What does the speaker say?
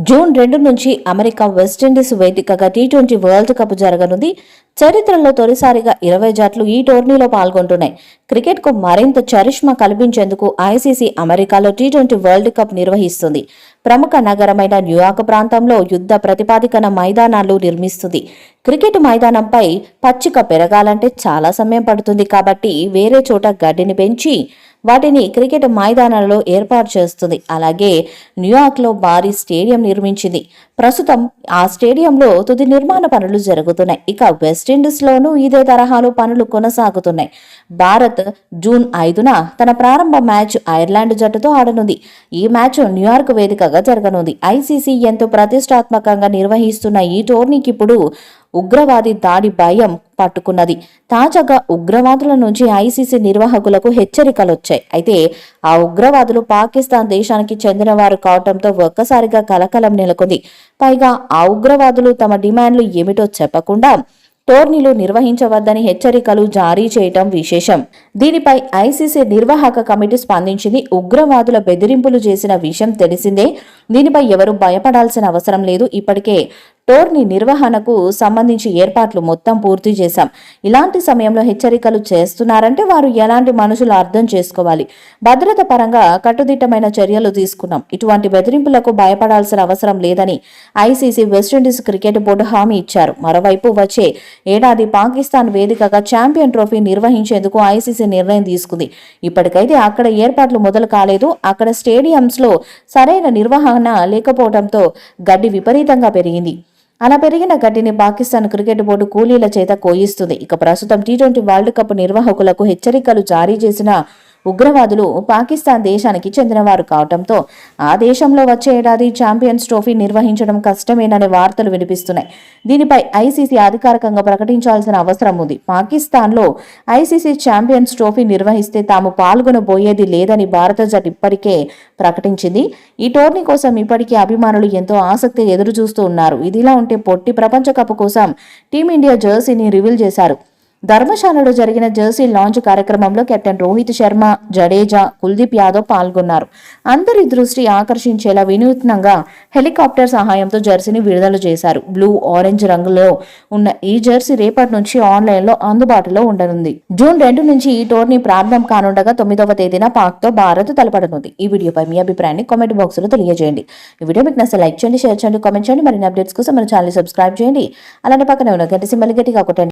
June 2 నుంచి America West Indies వేదికగా T20 world cup జరగనుంది. చరిత్రలో తొలిసారిగా 20 జట్లు ఈ టోర్నీలో పాల్గొంటున్నాయి. క్రికెట్కు మరింత చరిష్మా కల్పించేందుకు ఐసీసీ అమెరికాలో టీ20 వరల్డ్ కప్ నిర్వహిస్తుంది. ప్రముఖ నగరమైన న్యూయార్క్ ప్రాంతంలో యుద్ధ ప్రతిపాదికన మైదానాలు నిర్మిస్తుంది. క్రికెట్ మైదానంపై పచ్చిక పెరగాలంటే చాలా సమయం పడుతుంది కాబట్టి వేరే చోట గడ్డిని పెంచి వాటిని క్రికెట్ మైదానాలలో ఏర్పాటు చేస్తుంది. అలాగే న్యూయార్క్లో భారీ స్టేడియం నిర్మించింది. ప్రస్తుతం ఆ స్టేడియంలో తుది నిర్మాణ పనులు జరుగుతున్నాయి. ఇక వెస్టిండీస్లోనూ ఇదే తరహాలో పనులు కొనసాగుతున్నాయి. భారత్ జూన్ 5న తన ప్రారంభ మ్యాచ్ ఐర్లాండ్ జట్టుతో ఆడనుంది. ఈ మ్యాచ్ న్యూయార్క్ వేదికగా జరగనుంది. ఐసీసీ ఎంతో ప్రతిష్టాత్మకంగా నిర్వహిస్తున్న ఈ టోర్నీకి ఇప్పుడు ఉగ్రవాది దాడి భయం పట్టుకున్నది. తాజాగా ఉగ్రవాదుల నుంచి ఐసీసీ నిర్వాహకులకు హెచ్చరికలొచ్చాయి. అయితే ఆ ఉగ్రవాదులు పాకిస్తాన్ దేశానికి చెందినవారు కావడంతో ఒక్కసారిగా కలకలం నెలకొంది. పైగా ఆ ఉగ్రవాదులు తమ డిమాండ్లు ఏమిటో చెప్పకుండా టోర్నీలు నిర్వహించవద్దని హెచ్చరికలు జారీ చేయటం విశేషం. దీనిపై ఐసీసీ నిర్వాహక కమిటీ స్పందించింది. ఉగ్రవాదుల బెదిరింపులు చేసిన విషయం తెలిసిందే. దీనిపై ఎవరూ భయపడాల్సిన అవసరం లేదు. ఇప్పటికే టోర్నీ నిర్వహణకు సంబంధించి ఏర్పాట్లు మొత్తం పూర్తి చేశాం. ఇలాంటి సమయంలో హెచ్చరికలు చేస్తున్నారంటే వారు ఎలాంటి మనుషులు అర్థం చేసుకోవాలి. భద్రత పరంగా కట్టుదిట్టమైన చర్యలు తీసుకున్నాం. ఇటువంటి బెదిరింపులకు భయపడాల్సిన అవసరం లేదని ఐసీసీ వెస్టిండీస్ క్రికెట్ బోర్డు హామీ ఇచ్చారు. మరోవైపు వచ్చే ఏడాది పాకిస్తాన్ వేదికగా ఛాంపియన్ ట్రోఫీ నిర్వహించేందుకు ఐసీసీ నిర్ణయం తీసుకుంది. ఇప్పటికైతే అక్కడ ఏర్పాట్లు మొదలు కాలేదు. అక్కడ స్టేడియంస్లో సరైన నిర్వహణ లేకపోవడంతో గడ్డి విపరీతంగా పెరిగింది. అలా పెరిగిన గడ్డిని పాకిస్తాన్ క్రికెట్ బోర్డు కూలీల చేత కోయిస్తుంది. ఇక ప్రస్తుతం టీ20 వరల్డ్ కప్ నిర్వాహకులకు హెచ్చరికలు జారీ చేసిన ఉగ్రవాదులు పాకిస్తాన్ దేశానికి చెందినవారు కావడంతో ఆ దేశంలో వచ్చే ఏడాది ఛాంపియన్స్ ట్రోఫీ నిర్వహించడం కష్టమేననే వార్తలు వినిపిస్తున్నాయి. దీనిపై ఐసీసీ అధికారికంగా ప్రకటించాల్సిన అవసరం ఉంది. పాకిస్తాన్లో ఐసీసీ ఛాంపియన్స్ ట్రోఫీ నిర్వహిస్తే తాము పాల్గొనబోయేది లేదని భారత జట్టు ఇప్పటికే ప్రకటించింది. ఈ టోర్నీ కోసం ఇప్పటికే అభిమానులు ఎంతో ఆసక్తి ఎదురు చూస్తూ ఉన్నారు. ఇదిలా ఉంటే పొట్టి ప్రపంచ కప్ కోసం టీమిండియా జెర్సీని రివీల్ చేశారు. ధర్మశాలలో జరిగిన జెర్సీ లాంచ్ కార్యక్రమంలో కెప్టెన్ రోహిత్ శర్మ, జడేజా, కుల్దీప్ యాదవ్ పాల్గొన్నారు. అందరి దృష్టి ఆకర్షించేలా వినూత్నంగా హెలికాప్టర్ సహాయంతో జెర్సీని విడుదల చేశారు. బ్లూ, ఆరెంజ్ రంగులో ఉన్న ఈ జెర్సీ రేపటి నుంచి ఆన్లైన్లో అందుబాటులో ఉండనుంది. జూన్ 2 నుంచి ఈ టోర్నీ ప్రారంభం కానుండగా 9వ తేదీన పాక్తో భారత్ తలపడనుంది. ఈ వీడియోపై మీ అభిప్రాయాన్ని కామెంట్ బాక్స్ లో తెలియజేయండి. ఈ వీడియో మీకు నచ్చితే లైక్ చేయండి, షేర్ చేయండి, కామెంట్ చేయండి. మరిన్ని అప్డేట్స్ కోసం మన ఛానల్ సబ్స్క్రైబ్ చేయండి. అలానే పక్కనే ఉన్న గంట సింబల్ గట్టిగా కొట్టండి.